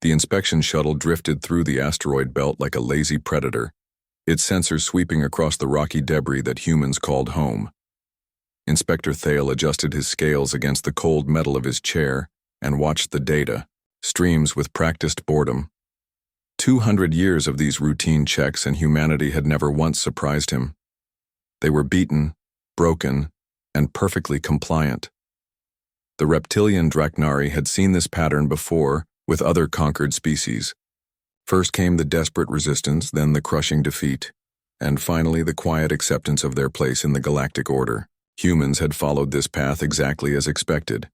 The inspection shuttle drifted through the asteroid belt like a lazy predator, its sensors sweeping across the rocky debris that humans called home. Inspector Thale adjusted his scales against the cold metal of his chair and watched the data, streams with practiced boredom. 200 years of these routine checks and humanity had never once surprised him. They were beaten, broken, and perfectly compliant. The reptilian Draknari had seen this pattern before with other conquered species. First came the desperate resistance, then the crushing defeat, and finally the quiet acceptance of their place in the galactic order. Humans had followed this path exactly as expected.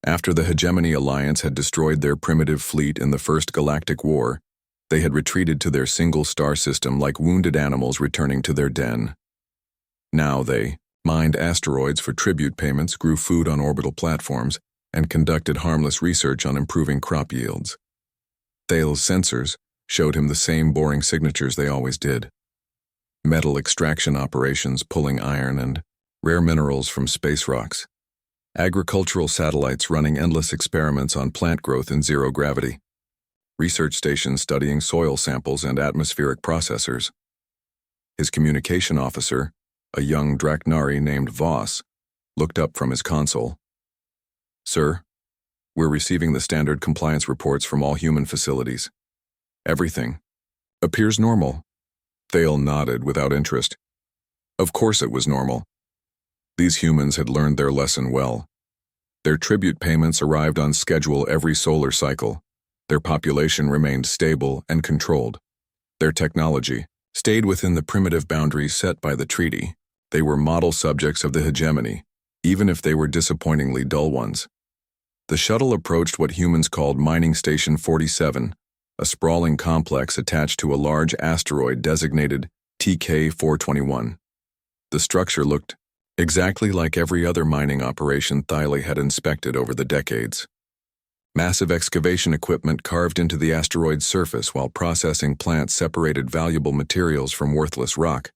After the Hegemony Alliance had destroyed their primitive fleet in the First Galactic War, they had retreated to their single star system like wounded animals returning to their den. Now they mined asteroids for tribute payments, grew food on orbital platforms, and conducted harmless research on improving crop yields. Thale's sensors showed him the same boring signatures they always did. Metal extraction operations pulling iron and rare minerals from space rocks. Agricultural satellites running endless experiments on plant growth in zero gravity. Research stations studying soil samples and atmospheric processors. His communication officer, a young Draknari named Voss, looked up from his console. "Sir, we're receiving the standard compliance reports from all human facilities. Everything appears normal." Thale nodded without interest. Of course it was normal. These humans had learned their lesson well. Their tribute payments arrived on schedule every solar cycle. Their population remained stable and controlled. Their technology stayed within the primitive boundaries set by the treaty. They were model subjects of the hegemony, even if they were disappointingly dull ones. The shuttle approached what humans called Mining Station 47, a sprawling complex attached to a large asteroid designated TK-421. The structure looked exactly like every other mining operation Thale had inspected over the decades. Massive excavation equipment carved into the asteroid's surface while processing plants separated valuable materials from worthless rock.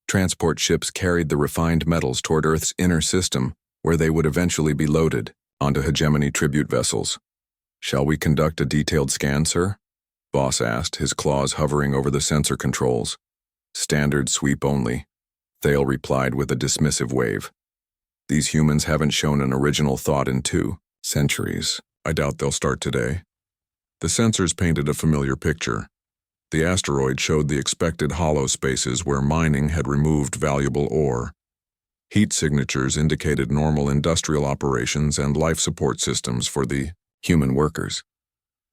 Transport ships carried the refined metals toward Earth's inner system, where they would eventually be loaded onto hegemony tribute vessels. "Shall we conduct a detailed scan, sir?" Voss asked, his claws hovering over the sensor controls. "Standard sweep only," Thale replied with a dismissive wave. "These humans haven't shown an original thought in 2 centuries. I doubt they'll start today." The sensors painted a familiar picture. The asteroid showed the expected hollow spaces where mining had removed valuable ore. Heat signatures indicated normal industrial operations and life support systems for the human workers.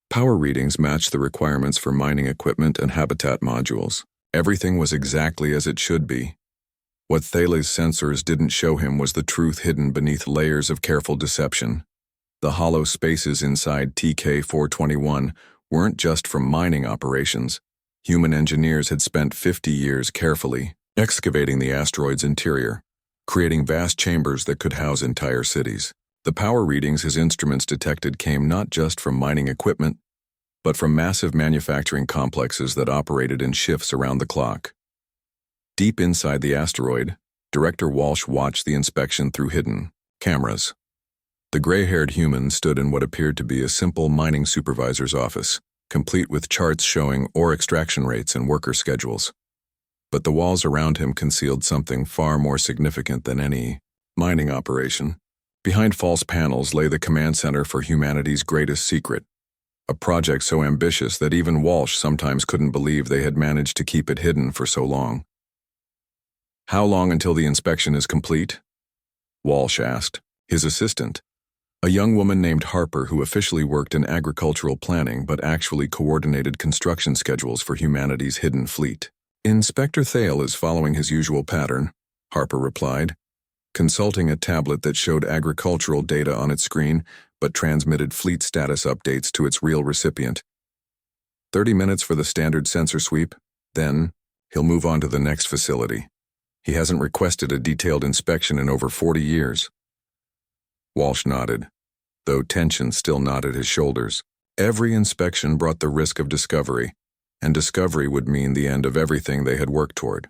Power readings matched the requirements for mining equipment and habitat modules. Everything was exactly as it should be. What Thale's sensors didn't show him was the truth hidden beneath layers of careful deception. The hollow spaces inside TK-421 weren't just from mining operations. Human engineers had spent 50 years carefully excavating the asteroid's interior, creating vast chambers that could house entire cities. The power readings his instruments detected came not just from mining equipment, but from massive manufacturing complexes that operated in shifts around the clock. Deep inside the asteroid, Director Walsh watched the inspection through hidden cameras. The gray-haired human stood in what appeared to be a simple mining supervisor's office, complete with charts showing ore extraction rates and worker schedules. But the walls around him concealed something far more significant than any mining operation. Behind false panels lay the command center for humanity's greatest secret, a project so ambitious that even Walsh sometimes couldn't believe they had managed to keep it hidden for so long. "How long until the inspection is complete?" Walsh asked. His assistant, a young woman named Harper who officially worked in agricultural planning but actually coordinated construction schedules for humanity's hidden fleet. "Inspector Thale is following his usual pattern," Harper replied, consulting a tablet that showed agricultural data on its screen but transmitted fleet status updates to its real recipient. 30 minutes for the standard sensor sweep, then he'll move on to the next facility. He hasn't requested a detailed inspection in over 40 years. Walsh nodded, though tension still knotted his shoulders. Every inspection brought the risk of discovery, and discovery would mean the end of everything they had worked toward.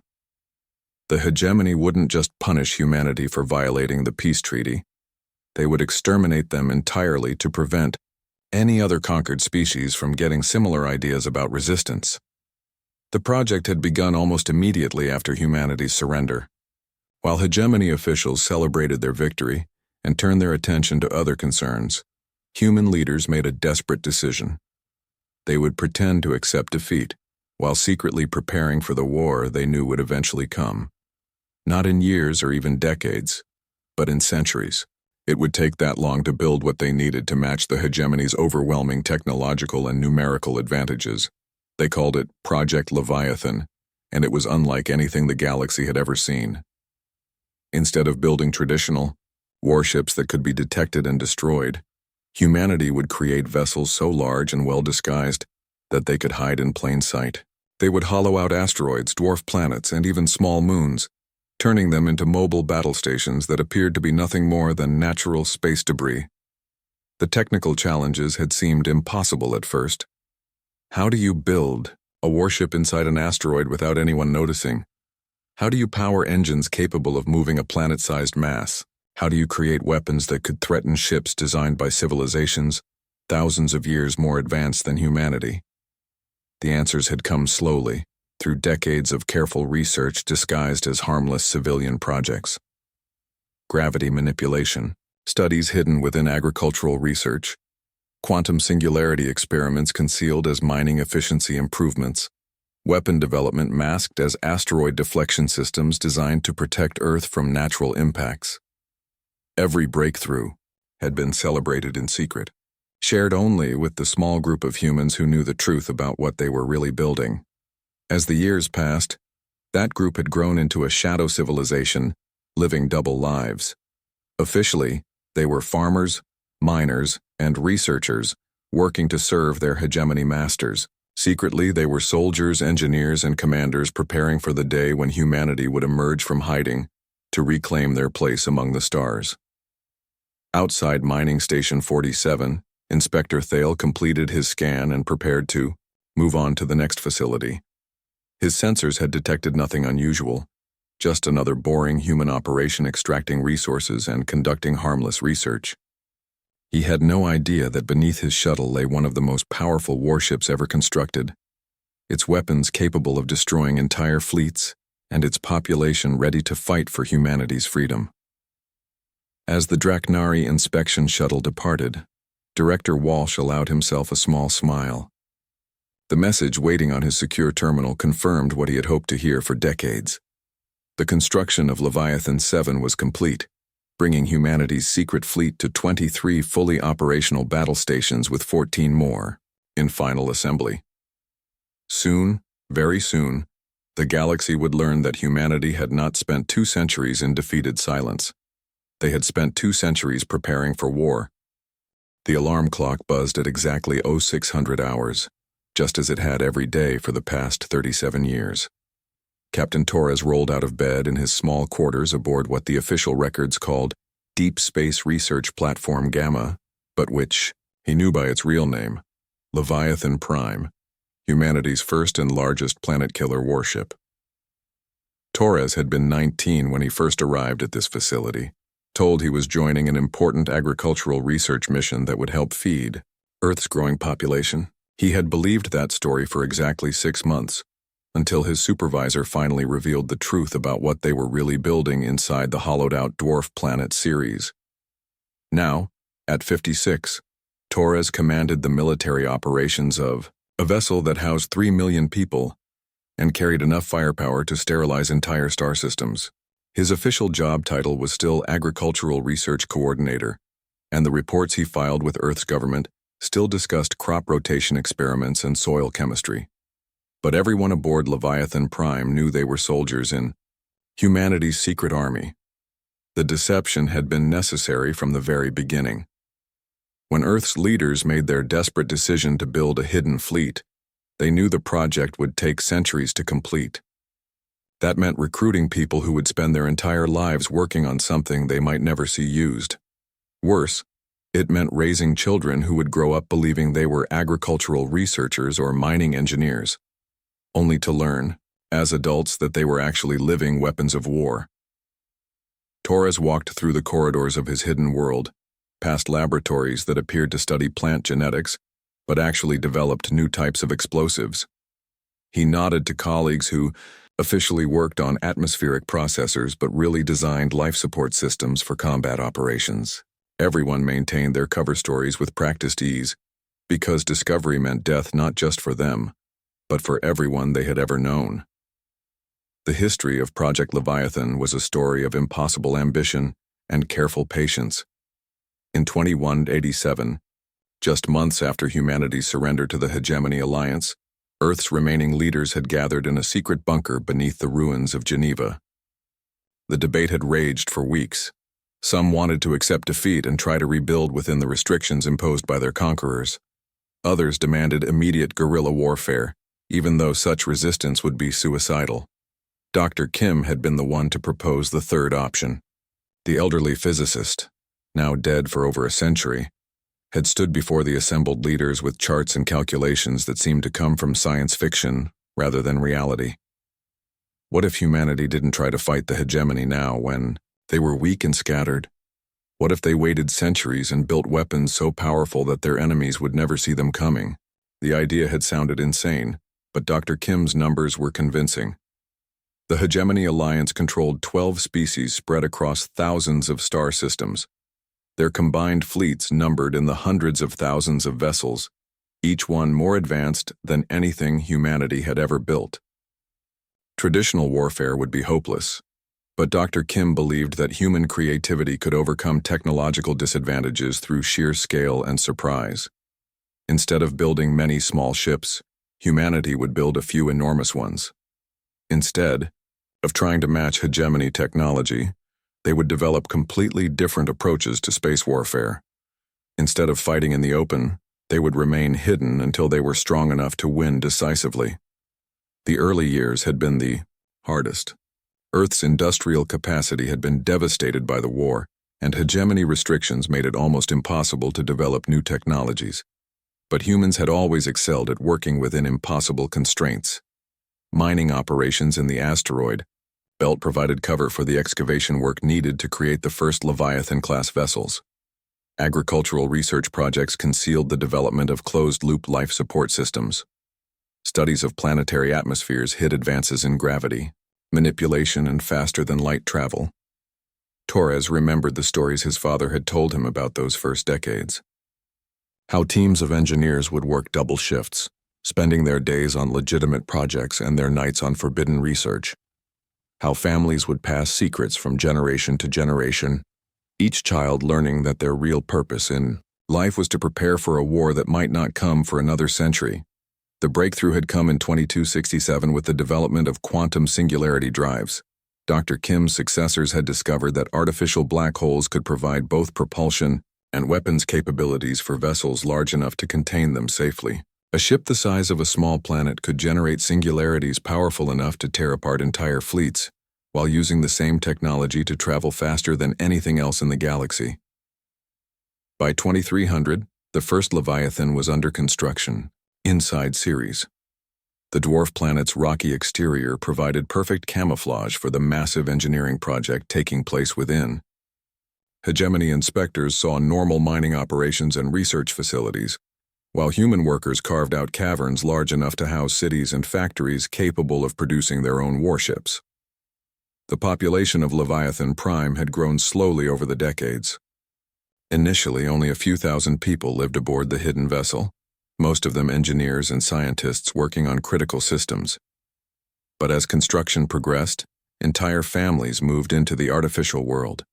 The hegemony wouldn't just punish humanity for violating the peace treaty. They would exterminate them entirely to prevent any other conquered species from getting similar ideas about resistance. The project had begun almost immediately after humanity's surrender. While hegemony officials celebrated their victory and turned their attention to other concerns, human leaders made a desperate decision. They would pretend to accept defeat, while secretly preparing for the war they knew would eventually come. Not in years or even decades, but in centuries. It would take that long to build what they needed to match the hegemony's overwhelming technological and numerical advantages. They called it Project Leviathan, and it was unlike anything the galaxy had ever seen. Instead of building traditional warships that could be detected and destroyed, humanity would create vessels so large and well-disguised that they could hide in plain sight. They would hollow out asteroids, dwarf planets, and even small moons, turning them into mobile battle stations that appeared to be nothing more than natural space debris. The technical challenges had seemed impossible at first. How do you build a warship inside an asteroid without anyone noticing? How do you power engines capable of moving a planet-sized mass? How do you create weapons that could threaten ships designed by civilizations thousands of years more advanced than humanity? The answers had come slowly, through decades of careful research disguised as harmless civilian projects. Gravity manipulation, studies hidden within agricultural research, quantum singularity experiments concealed as mining efficiency improvements, weapon development masked as asteroid deflection systems designed to protect Earth from natural impacts. Every breakthrough had been celebrated in secret, shared only with the small group of humans who knew the truth about what they were really building. As the years passed, that group had grown into a shadow civilization, living double lives. Officially, they were farmers, miners, and researchers working to serve their hegemony masters. Secretly, they were soldiers, engineers, and commanders preparing for the day when humanity would emerge from hiding to reclaim their place among the stars. Outside Mining Station 47, Inspector Thale completed his scan and prepared to move on to the next facility. His sensors had detected nothing unusual, just another boring human operation extracting resources and conducting harmless research. He had no idea that beneath his shuttle lay one of the most powerful warships ever constructed, its weapons capable of destroying entire fleets, and its population ready to fight for humanity's freedom. As the Draknari inspection shuttle departed, Director Walsh allowed himself a small smile. The message waiting on his secure terminal confirmed what he had hoped to hear for decades. The construction of Leviathan 7 was complete, bringing humanity's secret fleet to 23 fully operational battle stations with 14 more in final assembly. Soon, very soon, the galaxy would learn that humanity had not spent 2 centuries in defeated silence. They had spent 2 centuries preparing for war. The alarm clock buzzed at exactly 0600 hours, just as it had every day for the past 37 years. Captain Torres rolled out of bed in his small quarters aboard what the official records called Deep Space Research Platform Gamma, but which, he knew by its real name, Leviathan Prime, humanity's first and largest planet-killer warship. Torres had been 19 when he first arrived at this facility, told he was joining an important agricultural research mission that would help feed Earth's growing population. He had believed that story for exactly 6 months, until his supervisor finally revealed the truth about what they were really building inside the hollowed-out dwarf planet Ceres. Now, at 56, Torres commanded the military operations of a vessel that housed 3 million people and carried enough firepower to sterilize entire star systems. His official job title was still Agricultural Research Coordinator, and the reports he filed with Earth's government still discussed crop rotation experiments and soil chemistry. But everyone aboard Leviathan Prime knew they were soldiers in humanity's secret army. The deception had been necessary from the very beginning. When Earth's leaders made their desperate decision to build a hidden fleet, they knew the project would take centuries to complete. That meant recruiting people who would spend their entire lives working on something they might never see used. Worse, it meant raising children who would grow up believing they were agricultural researchers or mining engineers, only to learn, as adults, that they were actually living weapons of war. Torres walked through the corridors of his hidden world, past laboratories that appeared to study plant genetics, but actually developed new types of explosives. He nodded to colleagues who officially worked on atmospheric processors but really designed life support systems for combat operations. Everyone maintained their cover stories with practiced ease, because discovery meant death not just for them, but for everyone they had ever known. The history of Project Leviathan was a story of impossible ambition and careful patience. In 2187, just months after humanity's surrender to the Hegemony Alliance, Earth's remaining leaders had gathered in a secret bunker beneath the ruins of Geneva. The debate had raged for weeks. Some wanted to accept defeat and try to rebuild within the restrictions imposed by their conquerors. Others demanded immediate guerrilla warfare, even though such resistance would be suicidal. Dr. Kim had been the one to propose the third option. The elderly physicist, now dead for over a century, had stood before the assembled leaders with charts and calculations that seemed to come from science fiction rather than reality. What if humanity didn't try to fight the hegemony now when they were weak and scattered? What if they waited centuries and built weapons so powerful that their enemies would never see them coming? The idea had sounded insane, but Dr. Kim's numbers were convincing. The Hegemony Alliance controlled 12 species spread across thousands of star systems. Their combined fleets numbered in the hundreds of thousands of vessels, each one more advanced than anything humanity had ever built. Traditional warfare would be hopeless, but Dr. Kim believed that human creativity could overcome technological disadvantages through sheer scale and surprise. Instead of building many small ships, humanity would build a few enormous ones. Instead of trying to match hegemony technology, they would develop completely different approaches to space warfare. Instead of fighting in the open, they would remain hidden until they were strong enough to win decisively. The early years had been the hardest. Earth's industrial capacity had been devastated by the war, and hegemony restrictions made it almost impossible to develop new technologies. But humans had always excelled at working within impossible constraints. Mining operations in the asteroid belt provided cover for the excavation work needed to create the first Leviathan-class vessels. Agricultural research projects concealed the development of closed-loop life support systems. Studies of planetary atmospheres hid advances in gravity, manipulation, and faster-than-light travel. Torres remembered the stories his father had told him about those first decades. How teams of engineers would work double shifts, spending their days on legitimate projects and their nights on forbidden research. How families would pass secrets from generation to generation, each child learning that their real purpose in life was to prepare for a war that might not come for another century. The breakthrough had come in 2267 with the development of quantum singularity drives. Dr. Kim's successors had discovered that artificial black holes could provide both propulsion and weapons capabilities for vessels large enough to contain them safely. A ship the size of a small planet could generate singularities powerful enough to tear apart entire fleets, while using the same technology to travel faster than anything else in the galaxy. By 2300, the first Leviathan was under construction, inside Ceres. The dwarf planet's rocky exterior provided perfect camouflage for the massive engineering project taking place within. Hegemony inspectors saw normal mining operations and research facilities, while human workers carved out caverns large enough to house cities and factories capable of producing their own warships. The population of Leviathan Prime had grown slowly over the decades. Initially, only a few thousand people lived aboard the hidden vessel, most of them engineers and scientists working on critical systems. But as construction progressed, entire families moved into the artificial world.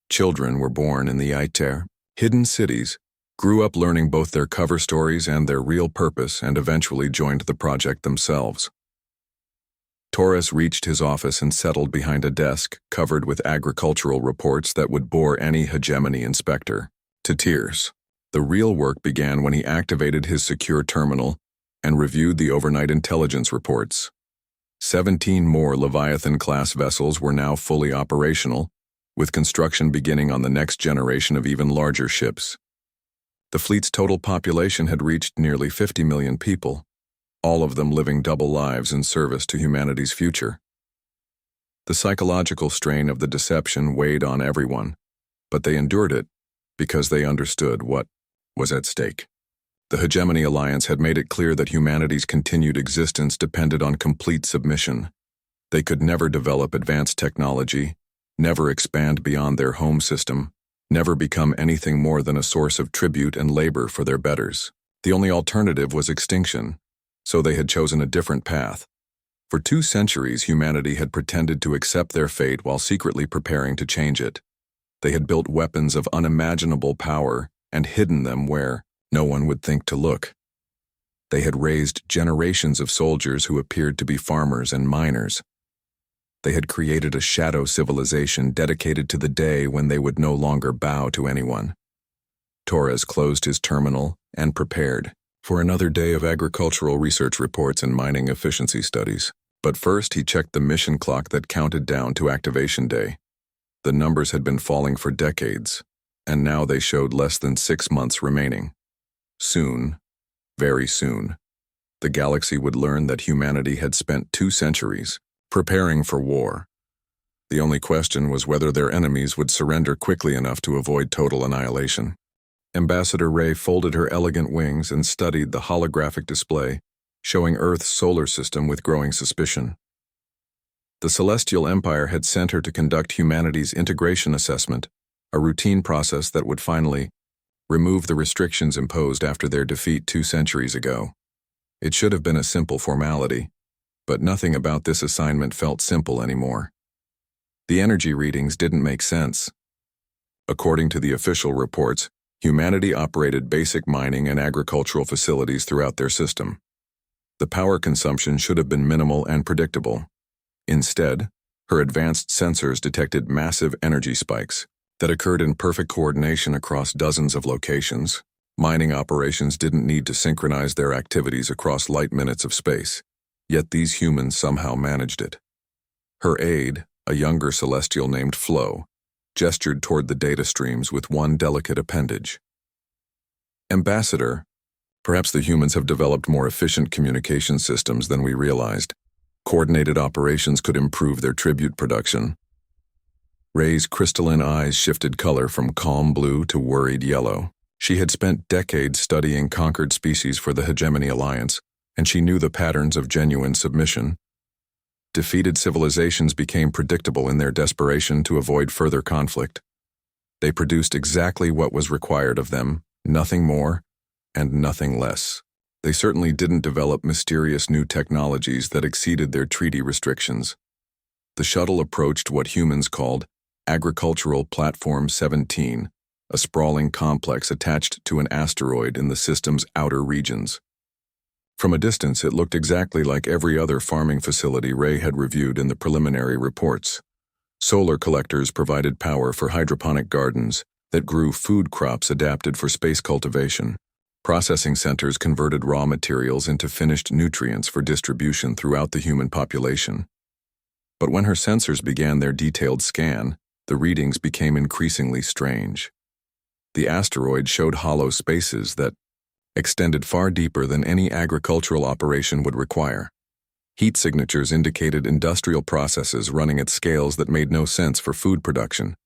Children were born in the ITER, hidden cities, grew up learning both their cover stories and their real purpose, and eventually joined the project themselves. Torres reached his office and settled behind a desk covered with agricultural reports that would bore any hegemony inspector to tears. The real work began when he activated his secure terminal and reviewed the overnight intelligence reports. 17 more Leviathan-class vessels were now fully operational, with construction beginning on the next generation of even larger ships. The fleet's total population had reached nearly 50 million people, all of them living double lives in service to humanity's future. The psychological strain of the deception weighed on everyone, but they endured it, because they understood what was at stake. The Hegemony Alliance had made it clear that humanity's continued existence depended on complete submission. They could never develop advanced technology, never expand beyond their home system, never become anything more than a source of tribute and labor for their betters. The only alternative was extinction, so they had chosen a different path. For 2 centuries, humanity had pretended to accept their fate while secretly preparing to change it. They had built weapons of unimaginable power and hidden them where no one would think to look. They had raised generations of soldiers who appeared to be farmers and miners. They had created a shadow civilization dedicated to the day when they would no longer bow to anyone. Torres closed his terminal and prepared for another day of agricultural research reports and mining efficiency studies. But first he checked the mission clock that counted down to activation day. The numbers had been falling for decades, and now they showed less than 6 months remaining. Soon, very soon, the galaxy would learn that humanity had spent 2 centuries preparing for war. The only question was whether their enemies would surrender quickly enough to avoid total annihilation. Ambassador Ray folded her elegant wings and studied the holographic display, showing Earth's solar system with growing suspicion. The Celestial Empire had sent her to conduct humanity's integration assessment, a routine process that would finally remove the restrictions imposed after their defeat 2 centuries ago. It should have been a simple formality, but nothing about this assignment felt simple anymore. The energy readings didn't make sense. According to the official reports, humanity operated basic mining and agricultural facilities throughout their system. The power consumption should have been minimal and predictable. Instead, her advanced sensors detected massive energy spikes that occurred in perfect coordination across dozens of locations. Mining operations didn't need to synchronize their activities across light minutes of space, yet these humans somehow managed it. Her aide, a younger celestial named Flo, gestured toward the data streams with one delicate appendage. Ambassador, perhaps the humans have developed more efficient communication systems than we realized. Coordinated operations could improve their tribute production. Ray's crystalline eyes shifted color from calm blue to worried yellow. She had spent decades studying conquered species for the Hegemony Alliance, and she knew the patterns of genuine submission. Defeated civilizations became predictable in their desperation to avoid further conflict. They produced exactly what was required of them, nothing more and nothing less. They certainly didn't develop mysterious new technologies that exceeded their treaty restrictions. The shuttle approached what humans called Agricultural Platform 17, a sprawling complex attached to an asteroid in the system's outer regions. From a distance, it looked exactly like every other farming facility Ray had reviewed in the preliminary reports. Solar collectors provided power for hydroponic gardens that grew food crops adapted for space cultivation. Processing centers converted raw materials into finished nutrients for distribution throughout the human population. But when her sensors began their detailed scan, the readings became increasingly strange. The asteroid showed hollow spaces that extended far deeper than any agricultural operation would require. Heat signatures indicated industrial processes running at scales that made no sense for food production.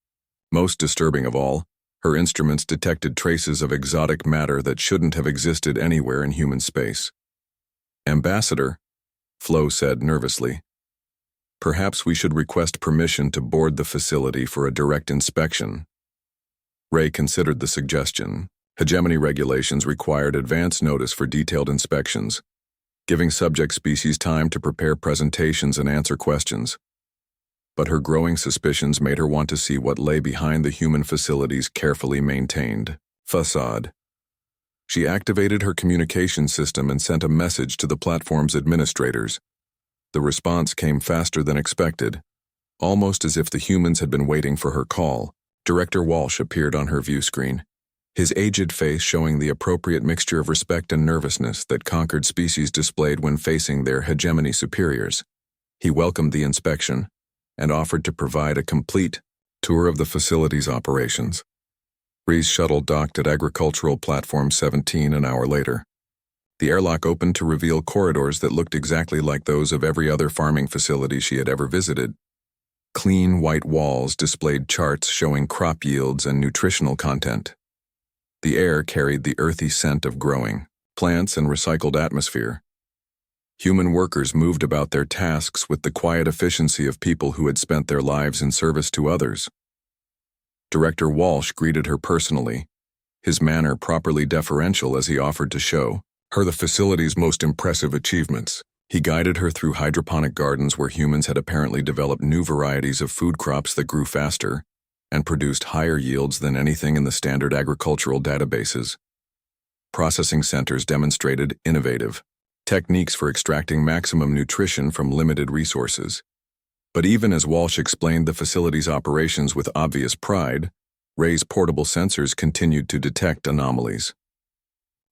Most disturbing of all, her instruments detected traces of exotic matter that shouldn't have existed anywhere in human space. Ambassador, Flo said nervously, perhaps we should request permission to board the facility for a direct inspection. Ray considered the suggestion. Hegemony regulations required advance notice for detailed inspections, giving subject species time to prepare presentations and answer questions. But her growing suspicions made her want to see what lay behind the human facility's carefully maintained facade. She activated her communication system and sent a message to the platform's administrators. The response came faster than expected, almost as if the humans had been waiting for her call. Director Walsh appeared on her view screen, his aged face showing the appropriate mixture of respect and nervousness that conquered species displayed when facing their hegemony superiors. He welcomed the inspection and offered to provide a complete tour of the facility's operations. Ray's shuttle docked at Agricultural Platform 17 an hour later. The airlock opened to reveal corridors that looked exactly like those of every other farming facility she had ever visited. Clean white walls displayed charts showing crop yields and nutritional content. The air carried the earthy scent of growing plants and recycled atmosphere. Human workers moved about their tasks with the quiet efficiency of people who had spent their lives in service to others. Director Walsh greeted her personally, his manner properly deferential as he offered to show her the facility's most impressive achievements. He guided her through hydroponic gardens where humans had apparently developed new varieties of food crops that grew faster and produced higher yields than anything in the standard agricultural databases. Processing centers demonstrated innovative techniques for extracting maximum nutrition from limited resources. But even as Walsh explained the facility's operations with obvious pride, Ray's portable sensors continued to detect anomalies.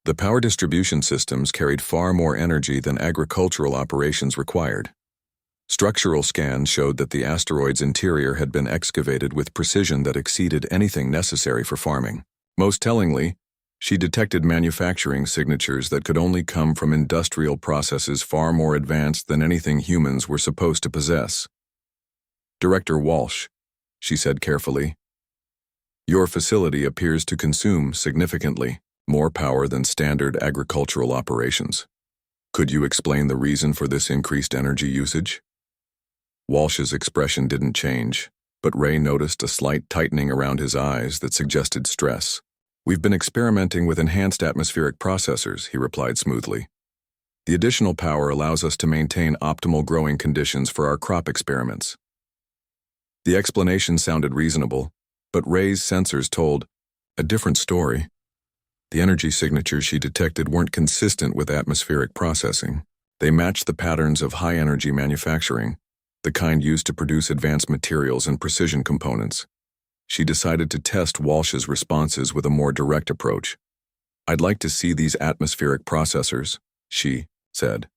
The power distribution systems carried far more energy than agricultural operations required. Structural scans showed that the asteroid's interior had been excavated with precision that exceeded anything necessary for farming. Most tellingly, she detected manufacturing signatures that could only come from industrial processes far more advanced than anything humans were supposed to possess. "Director Walsh," she said carefully, "your facility appears to consume significantly more power than standard agricultural operations. Could you explain the reason for this increased energy usage?" Walsh's expression didn't change, but Ray noticed a slight tightening around his eyes that suggested stress. "We've been experimenting with enhanced atmospheric processors," he replied smoothly. "The additional power allows us to maintain optimal growing conditions for our crop experiments." The explanation sounded reasonable, but Ray's sensors told a different story. The energy signatures she detected weren't consistent with atmospheric processing. They matched the patterns of high-energy manufacturing, the kind used to produce advanced materials and precision components. She decided to test Walsh's responses with a more direct approach. "I'd like to see these atmospheric processors," she said.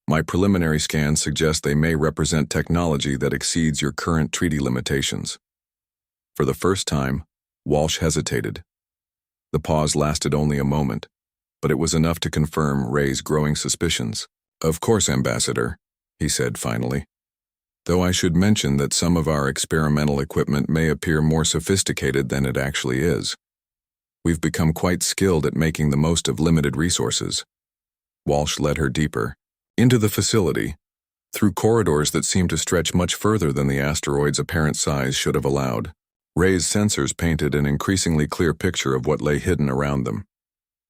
"My preliminary scans suggest they may represent technology that exceeds your current treaty limitations." For the first time, Walsh hesitated. The pause lasted only a moment, but it was enough to confirm Ray's growing suspicions. "Of course, Ambassador," he said finally. "Though I should mention that some of our experimental equipment may appear more sophisticated than it actually is. We've become quite skilled at making the most of limited resources." Walsh led her deeper into the facility, through corridors that seemed to stretch much further than the asteroid's apparent size should have allowed. Ray's sensors painted an increasingly clear picture of what lay hidden around them.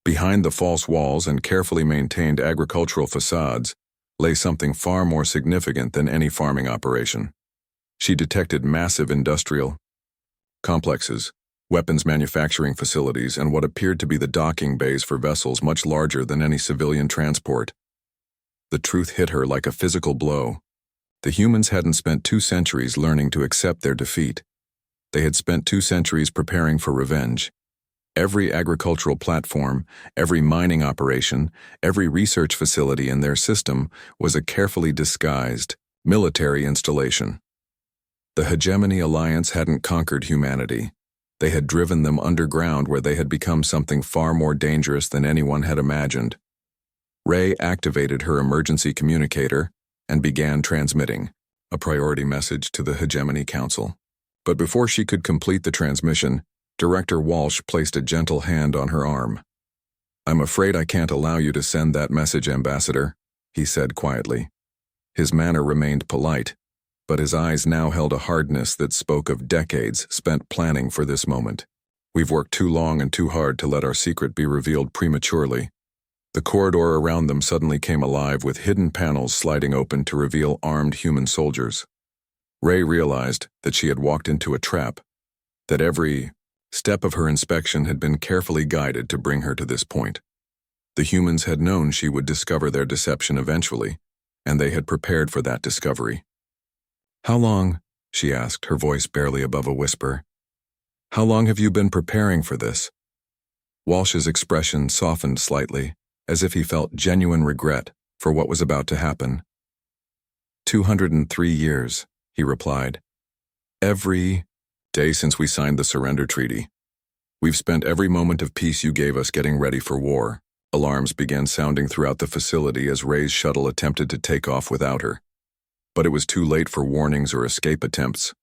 Behind the false walls and carefully maintained agricultural facades lay something far more significant than any farming operation. She detected massive industrial complexes, weapons manufacturing facilities, and what appeared to be the docking bays for vessels much larger than any civilian transport. The truth hit her like a physical blow. The humans hadn't spent 2 centuries learning to accept their defeat. They had spent 2 centuries preparing for revenge. Every agricultural platform, every mining operation, every research facility in their system was a carefully disguised military installation. The Hegemony Alliance hadn't conquered humanity. They had driven them underground where they had become something far more dangerous than anyone had imagined. Ray activated her emergency communicator and began transmitting a priority message to the Hegemony Council. But before she could complete the transmission, Director Walsh placed a gentle hand on her arm. "I'm afraid I can't allow you to send that message, Ambassador," he said quietly. His manner remained polite, but his eyes now held a hardness that spoke of decades spent planning for this moment. "We've worked too long and too hard to let our secret be revealed prematurely." The corridor around them suddenly came alive with hidden panels sliding open to reveal armed human soldiers. Ray realized that she had walked into a trap, that every step of her inspection had been carefully guided to bring her to this point. The humans had known she would discover their deception eventually, and they had prepared for that discovery. "How long?" she asked, her voice barely above a whisper. "How long have you been preparing for this?" Walsh's expression softened slightly, as if he felt genuine regret for what was about to happen. 203 years, he replied. "Every day since we signed the surrender treaty. We've spent every moment of peace you gave us getting ready for war." Alarms began sounding throughout the facility as Ray's shuttle attempted to take off without her. But it was too late for warnings or escape attempts.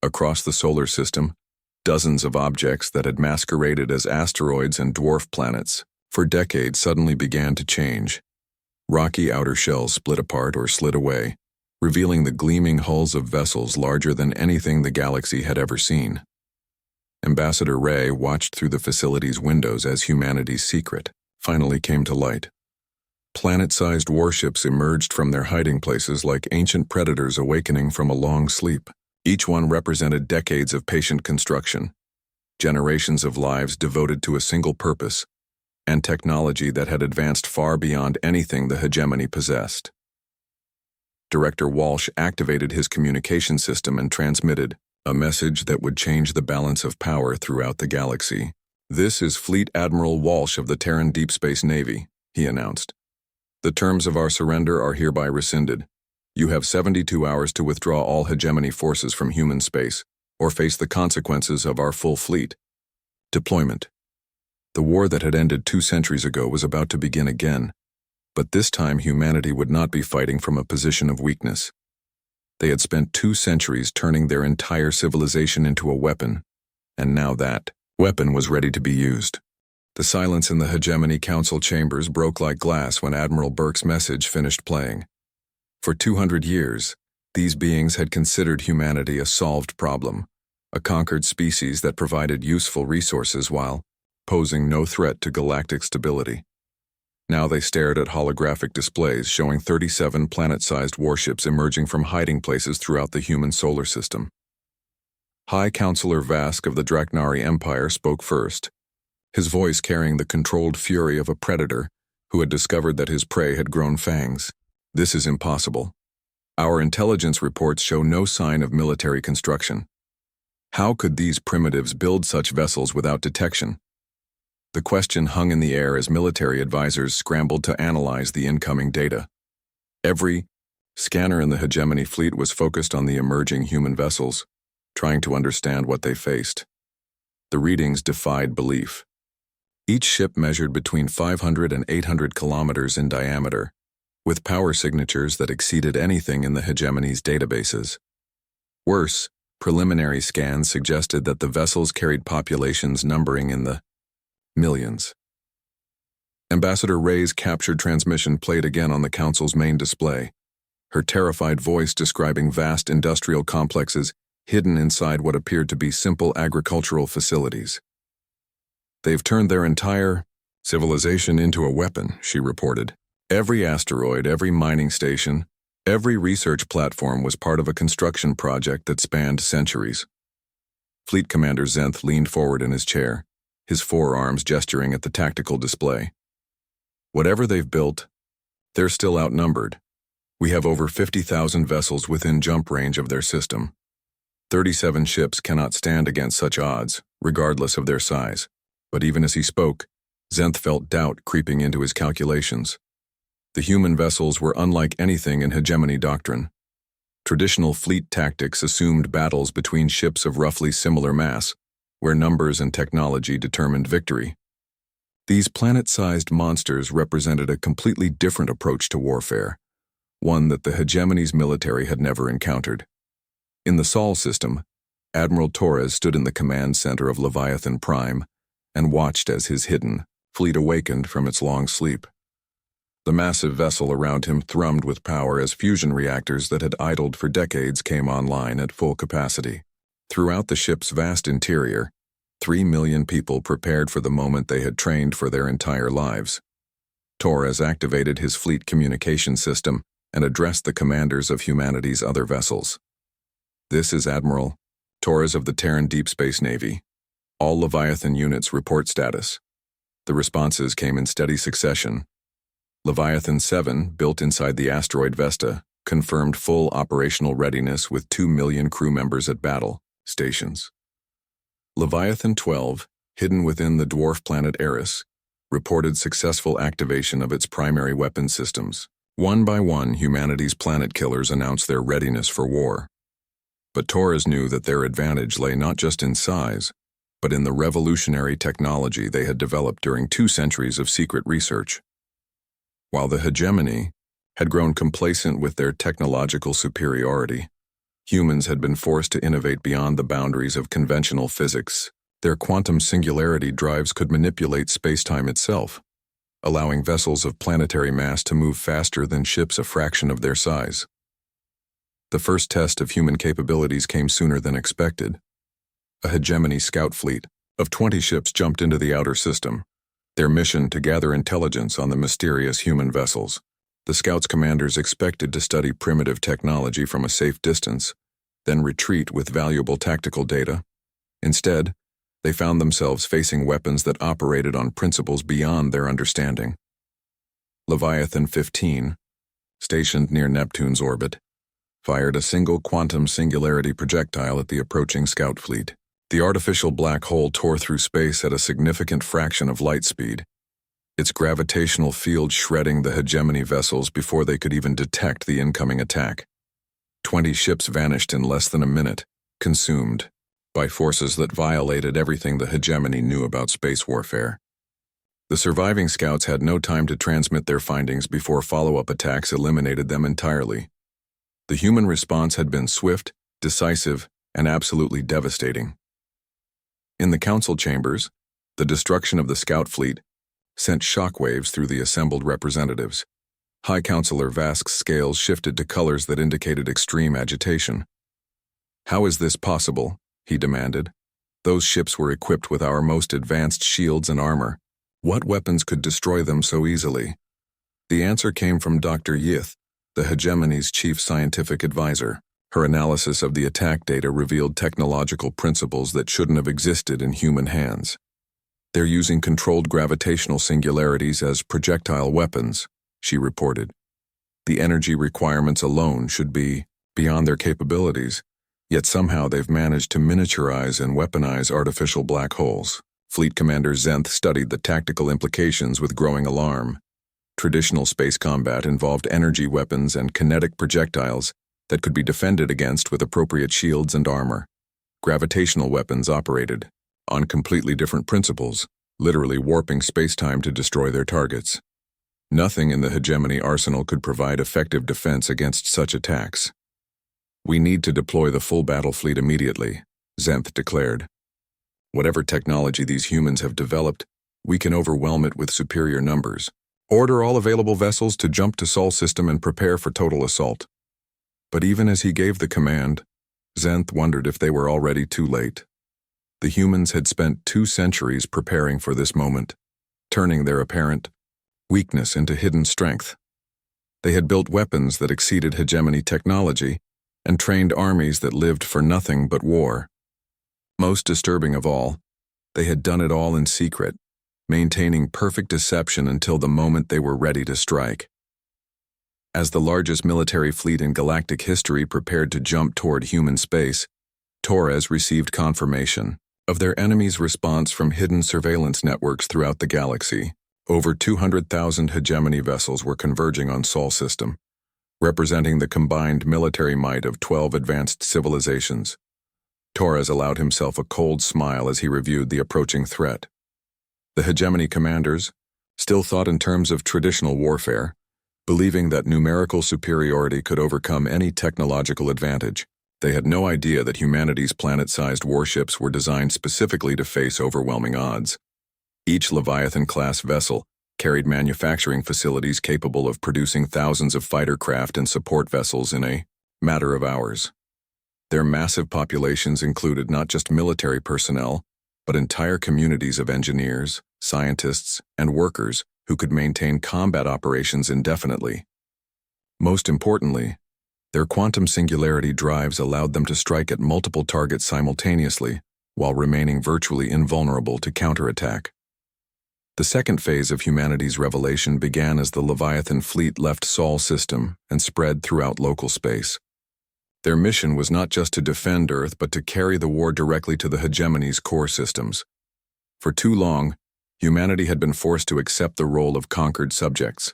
Across the solar system, Dozens of objects that had masqueraded as asteroids and dwarf planets for decades suddenly began to change. Rocky outer shells split apart or slid away, revealing the gleaming hulls of vessels larger than anything the galaxy had ever seen. Ambassador Ray watched through the facility's windows as humanity's secret finally came to light. Planet-sized warships emerged from their hiding places like ancient predators awakening from a long sleep. Each one represented decades of patient construction, generations of lives devoted to a single purpose, and technology that had advanced far beyond anything the hegemony possessed. Director Walsh activated his communication system and transmitted a message that would change the balance of power throughout the galaxy. "This is Fleet Admiral Walsh of the Terran Deep Space Navy," he announced. "The terms of our surrender are hereby rescinded. You have 72 hours to withdraw all hegemony forces from human space, or face the consequences of our full fleet." Deployment. The war that had ended 2 centuries ago was about to begin again, but this time humanity would not be fighting from a position of weakness. They had spent 2 centuries turning their entire civilization into a weapon, and now that weapon was ready to be used. The silence in the Hegemony Council chambers broke like glass when Admiral Burke's message finished playing. For 200 years, these beings had considered humanity a solved problem, a conquered species that provided useful resources while posing no threat to galactic stability. Now they stared at holographic displays showing 37 planet-sized warships emerging from hiding places throughout the human solar system. High Counselor Vask of the Draknari Empire spoke first, his voice carrying the controlled fury of a predator who had discovered that his prey had grown fangs. "This is impossible. Our intelligence reports show no sign of military construction. How could these primitives build such vessels without detection?" The question hung in the air as military advisors scrambled to analyze the incoming data. Every scanner in the Hegemony fleet was focused on the emerging human vessels, trying to understand what they faced. The readings defied belief. Each ship measured between 500 and 800 kilometers in diameter, with power signatures that exceeded anything in the Hegemony's databases. Worse, preliminary scans suggested that the vessels carried populations numbering in the millions. Ambassador Ray's captured transmission played again on the Council's main display, her terrified voice describing vast industrial complexes hidden inside what appeared to be simple agricultural facilities. "They've turned their entire civilization into a weapon," she reported. "Every asteroid, every mining station, every research platform was part of a construction project that spanned centuries." Fleet Commander Zenth leaned forward in his chair, his forearms gesturing at the tactical display. "Whatever they've built, they're still outnumbered. We have over 50,000 vessels within jump range of their system. 37 ships cannot stand against such odds, regardless of their size." But even as he spoke, Zenth felt doubt creeping into his calculations. The human vessels were unlike anything in hegemony doctrine. Traditional fleet tactics assumed battles between ships of roughly similar mass, where numbers and technology determined victory. These planet-sized monsters represented a completely different approach to warfare, one that the hegemony's military had never encountered. In the Sol system, Admiral Torres stood in the command center of Leviathan Prime and watched as his hidden fleet awakened from its long sleep. The massive vessel around him thrummed with power as fusion reactors that had idled for decades came online at full capacity. Throughout the ship's vast interior, 3 million people prepared for the moment they had trained for their entire lives. Torres activated his fleet communication system and addressed the commanders of humanity's other vessels. "This is Admiral Torres of the Terran Deep Space Navy. All Leviathan units report status." The responses came in steady succession. Leviathan 7, built inside the asteroid Vesta, confirmed full operational readiness with 2 million crew members at battle stations. Leviathan 12, hidden within the dwarf planet Eris, reported successful activation of its primary weapon systems. One by one, humanity's planet killers announced their readiness for war. But Torres knew that their advantage lay not just in size, but in the revolutionary technology they had developed during 2 centuries of secret research. While the hegemony had grown complacent with their technological superiority, Humans had been forced to innovate beyond the boundaries of conventional physics. Their quantum singularity drives could manipulate space-time itself, allowing vessels of planetary mass to move faster than ships a fraction of their size. The first test of human capabilities came sooner than expected. A hegemony scout fleet of 20 ships jumped into the outer system, their mission to gather intelligence on the mysterious human vessels. The scouts' commanders expected to study primitive technology from a safe distance, then retreat with valuable tactical data. Instead, they found themselves facing weapons that operated on principles beyond their understanding. Leviathan 15, stationed near Neptune's orbit, fired a single quantum singularity projectile at the approaching scout fleet. The artificial black hole tore through space at a significant fraction of light speed, its gravitational field shredding the hegemony vessels before they could even detect the incoming attack. 20 ships vanished in less than a minute, consumed by forces that violated everything the hegemony knew about space warfare. The surviving scouts had no time to transmit their findings before follow-up attacks eliminated them entirely. The human response had been swift, decisive, and absolutely devastating. In the council chambers, the destruction of the scout fleet sent shockwaves through the assembled representatives. High Counselor Vask's scales shifted to colors that indicated extreme agitation. "How is this possible?" he demanded. "Those ships were equipped with our most advanced shields and armor. What weapons could destroy them so easily?" The answer came from Dr. Yith, the hegemony's chief scientific advisor. Her analysis of the attack data revealed technological principles that shouldn't have existed in human hands. "They're using controlled gravitational singularities as projectile weapons," she reported. "The energy requirements alone should be beyond their capabilities, yet somehow they've managed to miniaturize and weaponize artificial black holes." Fleet Commander Zenth studied the tactical implications with growing alarm. Traditional space combat involved energy weapons and kinetic projectiles that could be defended against with appropriate shields and armor. Gravitational weapons operated on completely different principles, literally warping space-time to destroy their targets. Nothing in the hegemony arsenal could provide effective defense against such attacks. "We need to deploy the full battle fleet immediately," Zenth declared. "Whatever technology these humans have developed, we can overwhelm it with superior numbers. Order all available vessels to jump to Sol system and prepare for total assault." But even as he gave the command, Zenth wondered if they were already too late. The humans had spent 2 centuries preparing for this moment, turning their apparent weakness into hidden strength. They had built weapons that exceeded hegemony technology and trained armies that lived for nothing but war. Most disturbing of all, they had done it all in secret, maintaining perfect deception until the moment they were ready to strike. As the largest military fleet in galactic history prepared to jump toward human space, Torres received confirmation of their enemy's response from hidden surveillance networks throughout the galaxy. Over 200,000 hegemony vessels were converging on Sol system, representing the combined military might of 12 advanced civilizations. Torres allowed himself a cold smile as he reviewed the approaching threat. The hegemony commanders still thought in terms of traditional warfare, believing that numerical superiority could overcome any technological advantage. They had no idea that humanity's planet-sized warships were designed specifically to face overwhelming odds. Each Leviathan-class vessel carried manufacturing facilities capable of producing thousands of fighter craft and support vessels in a matter of hours. Their massive populations included not just military personnel, but entire communities of engineers, scientists, and workers who could maintain combat operations indefinitely. Most importantly, their quantum singularity drives allowed them to strike at multiple targets simultaneously, while remaining virtually invulnerable to counterattack. The second phase of humanity's revelation began as the Leviathan fleet left Sol system and spread throughout local space. Their mission was not just to defend Earth, but to carry the war directly to the hegemony's core systems. For too long, humanity had been forced to accept the role of conquered subjects.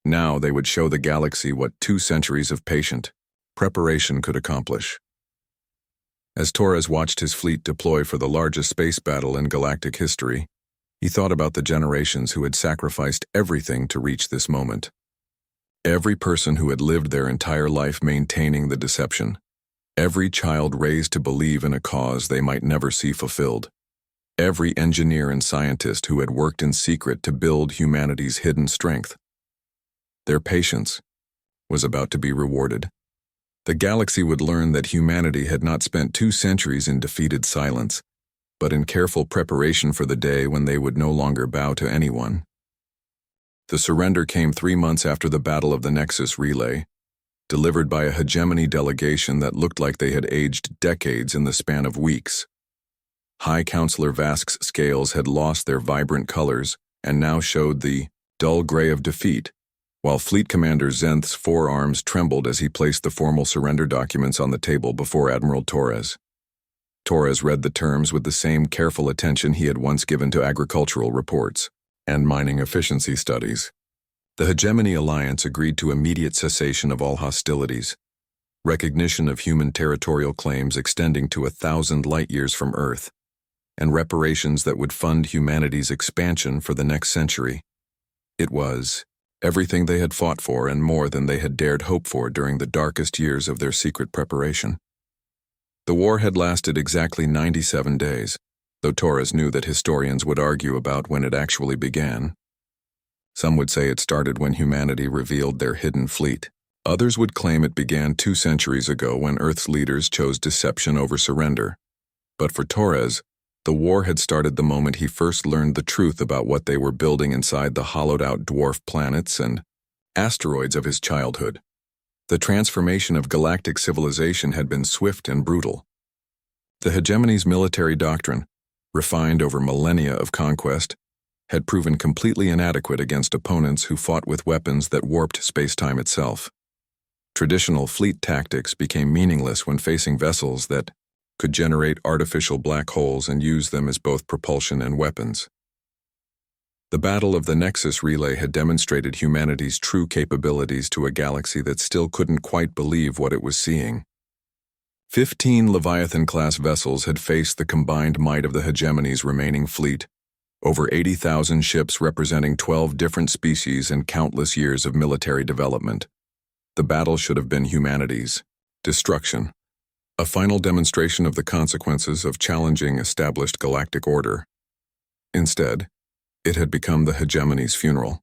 Now they would show the galaxy what 2 centuries of patient preparation could accomplish. As Torres watched his fleet deploy for the largest space battle in galactic history, he thought about the generations who had sacrificed everything to reach this moment. Every person who had lived their entire life maintaining the deception, Every child raised to believe in a cause they might never see fulfilled. Every engineer and scientist who had worked in secret to build humanity's hidden strength. Their patience was about to be rewarded. The galaxy would learn that humanity had not spent 2 centuries in defeated silence, but in careful preparation for the day when they would no longer bow to anyone. The surrender came 3 months after the Battle of the Nexus Relay, delivered by a hegemony delegation that looked like they had aged decades in the span of weeks. High Counselor Vask's scales had lost their vibrant colors and now showed the dull gray of defeat, while Fleet Commander Zenth's forearms trembled as he placed the formal surrender documents on the table before Admiral Torres. Torres read the terms with the same careful attention he had once given to agricultural reports and mining efficiency studies. The Hegemony Alliance agreed to immediate cessation of all hostilities, recognition of human territorial claims extending to 1,000 light-years from Earth, and reparations that would fund humanity's expansion for the next century. It was everything they had fought for and more than they had dared hope for during the darkest years of their secret preparation. The war had lasted exactly 97 days, though Torres knew that historians would argue about when it actually began. Some would say it started when humanity revealed their hidden fleet. Others would claim it began 2 centuries ago when Earth's leaders chose deception over surrender. But for Torres, the war had started the moment he first learned the truth about what they were building inside the hollowed-out dwarf planets and asteroids of his childhood. The transformation of galactic civilization had been swift and brutal. The hegemony's military doctrine, refined over millennia of conquest, had proven completely inadequate against opponents who fought with weapons that warped space-time itself. Traditional fleet tactics became meaningless when facing vessels that could generate artificial black holes and use them as both propulsion and weapons. The Battle of the Nexus Relay had demonstrated humanity's true capabilities to a galaxy that still couldn't quite believe what it was seeing. 15 Leviathan-class vessels had faced the combined might of the hegemony's remaining fleet, over 80,000 ships representing 12 different species and countless years of military development. The battle should have been humanity's destruction, a final demonstration of the consequences of challenging established galactic order. Instead, it had become the hegemony's funeral.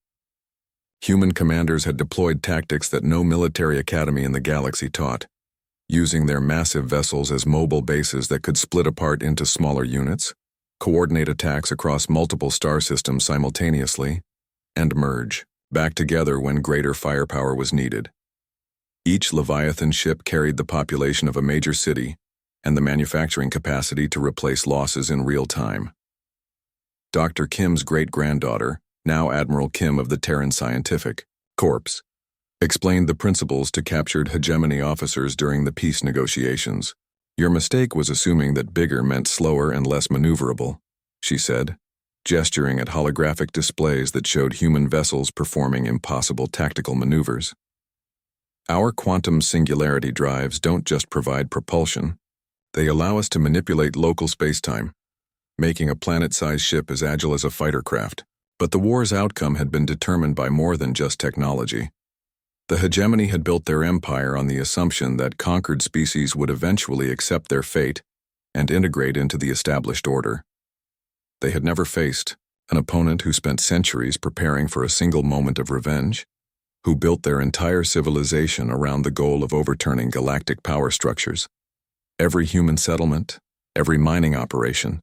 Human commanders had deployed tactics that no military academy in the galaxy taught, using their massive vessels as mobile bases that could split apart into smaller units, coordinate attacks across multiple star systems simultaneously, and merge back together when greater firepower was needed. Each Leviathan ship carried the population of a major city and the manufacturing capacity to replace losses in real time. Dr. Kim's great-granddaughter, now Admiral Kim of the Terran Scientific Corps, explained the principles to captured hegemony officers during the peace negotiations. "Your mistake was assuming that bigger meant slower and less maneuverable," she said, gesturing at holographic displays that showed human vessels performing impossible tactical maneuvers. "Our quantum singularity drives don't just provide propulsion. They allow us to manipulate local spacetime, making a planet-sized ship as agile as a fighter craft." But the war's outcome had been determined by more than just technology. The hegemony had built their empire on the assumption that conquered species would eventually accept their fate and integrate into the established order. They had never faced an opponent who spent centuries preparing for a single moment of revenge, who built their entire civilization around the goal of overturning galactic power structures. Every human settlement, every mining operation,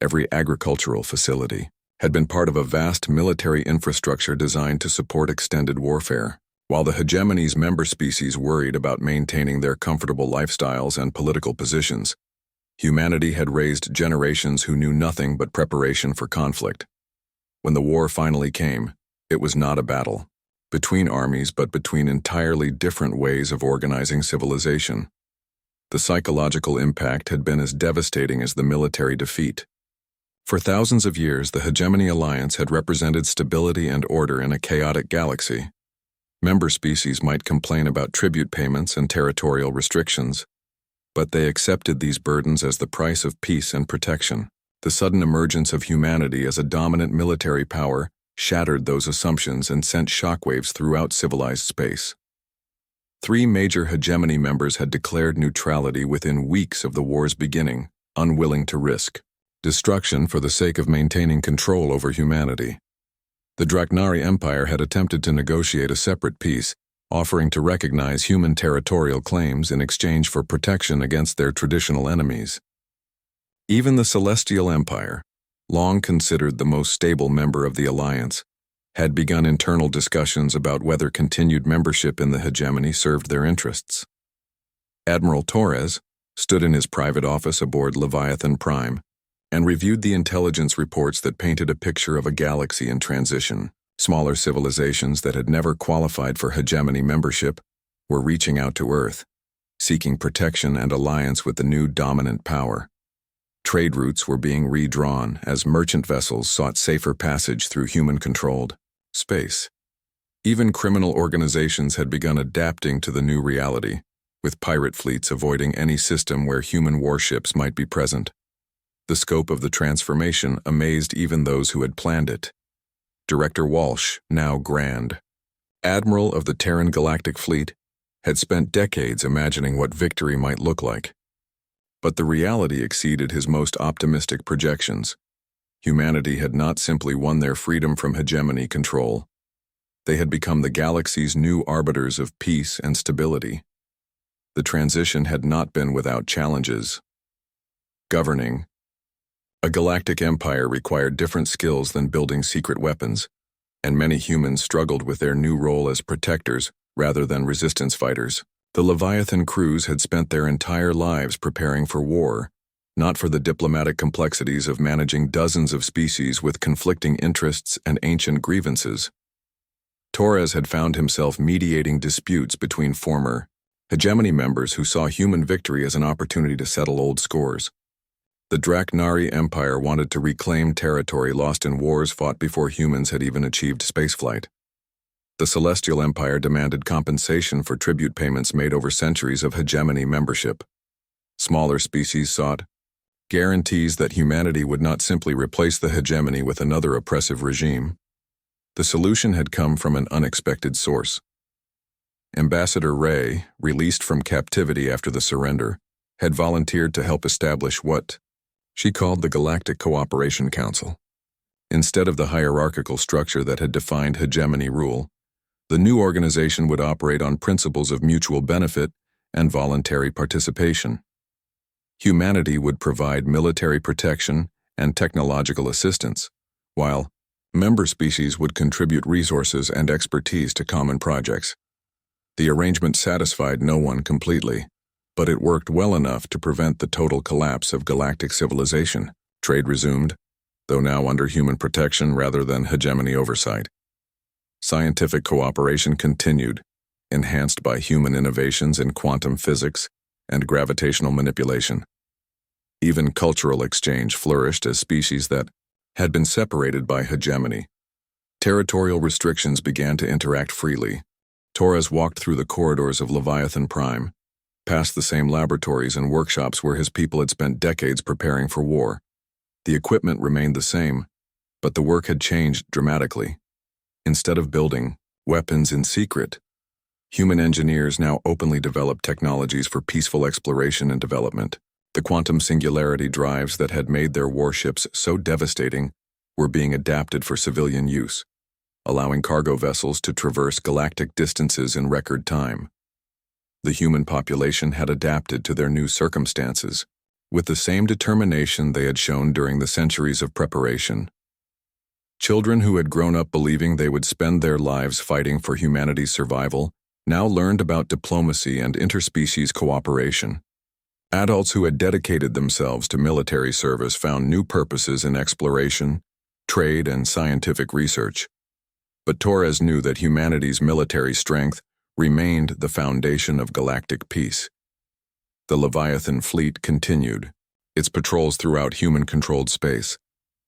every agricultural facility had been part of a vast military infrastructure designed to support extended warfare. While the hegemony's member species worried about maintaining their comfortable lifestyles and political positions, humanity had raised generations who knew nothing but preparation for conflict. When the war finally came, it was not a battle between armies but between entirely different ways of organizing civilization. The psychological impact had been as devastating as the military defeat. For thousands of years, the Hegemony Alliance had represented stability and order in a chaotic galaxy. Member species might complain about tribute payments and territorial restrictions, but they accepted these burdens as the price of peace and protection. The sudden emergence of humanity as a dominant military power shattered those assumptions and sent shockwaves throughout civilized space. Three major hegemony members had declared neutrality within weeks of the war's beginning, unwilling to risk destruction for the sake of maintaining control over humanity. The Draknari Empire had attempted to negotiate a separate peace, offering to recognize human territorial claims in exchange for protection against their traditional enemies. Even the Celestial Empire, long considered the most stable member of the alliance, had begun internal discussions about whether continued membership in the hegemony served their interests. Admiral Torres stood in his private office aboard Leviathan Prime and reviewed the intelligence reports that painted a picture of a galaxy in transition. Smaller civilizations that had never qualified for hegemony membership were reaching out to Earth, seeking protection and alliance with the new dominant power. Trade routes were being redrawn as merchant vessels sought safer passage through human-controlled space. Even criminal organizations had begun adapting to the new reality, with pirate fleets avoiding any system where human warships might be present. The scope of the transformation amazed even those who had planned it. Director Walsh, now Grand, Admiral of the Terran Galactic Fleet, had spent decades imagining what victory might look like. But the reality exceeded his most optimistic projections. Humanity had not simply won their freedom from hegemony control. They had become the galaxy's new arbiters of peace and stability. The transition had not been without challenges. Governing a galactic empire required different skills than building secret weapons, and many humans struggled with their new role as protectors rather than resistance fighters. The Leviathan crews had spent their entire lives preparing for war, not for the diplomatic complexities of managing dozens of species with conflicting interests and ancient grievances. Torres had found himself mediating disputes between former hegemony members who saw human victory as an opportunity to settle old scores. The Draknari Empire wanted to reclaim territory lost in wars fought before humans had even achieved spaceflight. The Celestial Empire demanded compensation for tribute payments made over centuries of hegemony membership. Smaller species sought guarantees that humanity would not simply replace the hegemony with another oppressive regime. The solution had come from an unexpected source. Ambassador Ray, released from captivity after the surrender, had volunteered to help establish what she called the Galactic Cooperation Council. Instead of the hierarchical structure that had defined hegemony rule, the new organization would operate on principles of mutual benefit and voluntary participation. Humanity would provide military protection and technological assistance, while member species would contribute resources and expertise to common projects. The arrangement satisfied no one completely, but it worked well enough to prevent the total collapse of galactic civilization. Trade resumed, though now under human protection rather than hegemony oversight. Scientific cooperation continued, enhanced by human innovations in quantum physics and gravitational manipulation. Even cultural exchange flourished as species that had been separated by hegemony. Territorial restrictions began to interact freely. Torres walked through the corridors of Leviathan Prime, past the same laboratories and workshops where his people had spent decades preparing for war. The equipment remained the same, but the work had changed dramatically. Instead of building weapons in secret, human engineers now openly developed technologies for peaceful exploration and development. The quantum singularity drives that had made their warships so devastating were being adapted for civilian use, allowing cargo vessels to traverse galactic distances in record time. The human population had adapted to their new circumstances, with the same determination they had shown during the centuries of preparation. Children who had grown up believing they would spend their lives fighting for humanity's survival now learned about diplomacy and interspecies cooperation. Adults who had dedicated themselves to military service found new purposes in exploration, trade, and scientific research. But Torres knew that humanity's military strength remained the foundation of galactic peace. The Leviathan fleet continued, its patrols throughout human-controlled space,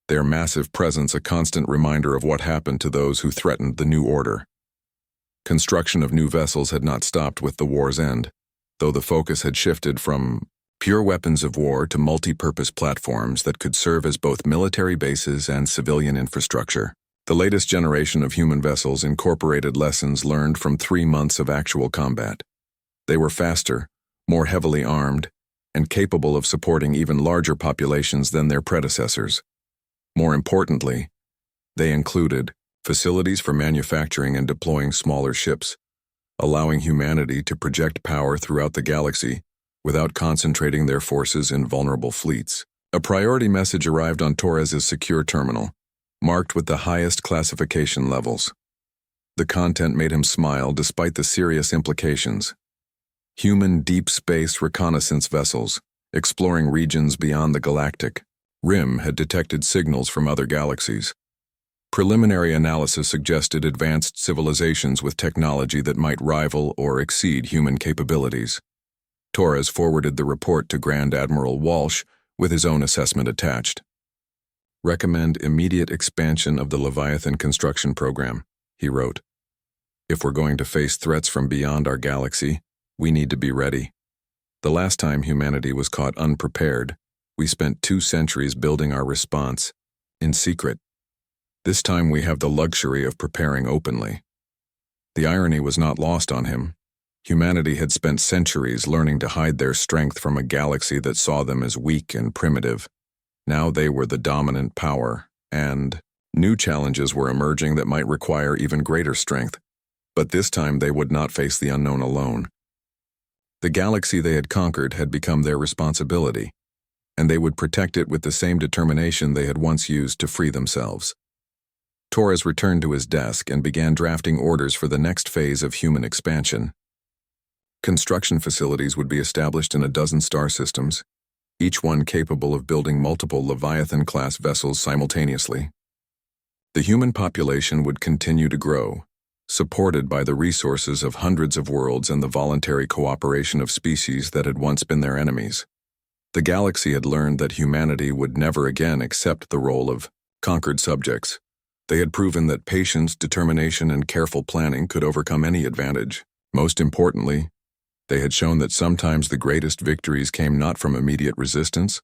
their massive presence a constant reminder of what happened to those who threatened the new order. Construction of new vessels had not stopped with the war's end, though the focus had shifted from pure weapons of war to multi-purpose platforms that could serve as both military bases and civilian infrastructure. The latest generation of human vessels incorporated lessons learned from 3 months of actual combat. They were faster, more heavily armed, and capable of supporting even larger populations than their predecessors. More importantly, they included facilities for manufacturing and deploying smaller ships, allowing humanity to project power throughout the galaxy without concentrating their forces in vulnerable fleets. A priority message arrived on Torres's secure terminal, marked with the highest classification levels. The content made him smile despite the serious implications. Human deep space reconnaissance vessels, exploring regions beyond the galactic rim, had detected signals from other galaxies. Preliminary analysis suggested advanced civilizations with technology that might rival or exceed human capabilities. Torres forwarded the report to Grand Admiral Walsh with his own assessment attached. "Recommend immediate expansion of the Leviathan construction program," he wrote. "If we're going to face threats from beyond our galaxy, we need to be ready. The last time humanity was caught unprepared, we spent 2 centuries building our response, in secret. This time we have the luxury of preparing openly." The irony was not lost on him. Humanity had spent centuries learning to hide their strength from a galaxy that saw them as weak and primitive. Now they were the dominant power, and new challenges were emerging that might require even greater strength. But this time they would not face the unknown alone. The galaxy they had conquered had become their responsibility, and they would protect it with the same determination they had once used to free themselves. Torres returned to his desk and began drafting orders for the next phase of human expansion. Construction facilities would be established in a dozen star systems, each one capable of building multiple Leviathan-class vessels simultaneously. The human population would continue to grow, supported by the resources of hundreds of worlds and the voluntary cooperation of species that had once been their enemies. The galaxy had learned that humanity would never again accept the role of conquered subjects. They had proven that patience, determination, and careful planning could overcome any advantage. Most importantly, they had shown that sometimes the greatest victories came not from immediate resistance,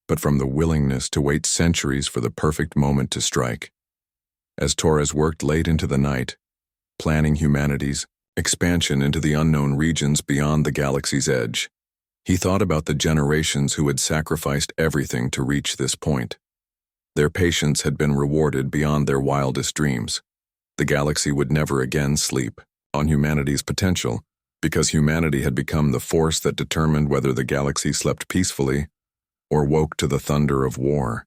but from the willingness to wait centuries for the perfect moment to strike. As Torres worked late into the night, planning humanity's expansion into the unknown regions beyond the galaxy's edge, he thought about the generations who had sacrificed everything to reach this point. Their patience had been rewarded beyond their wildest dreams. The galaxy would never again sleep on humanity's potential, because humanity had become the force that determined whether the galaxy slept peacefully or woke to the thunder of war.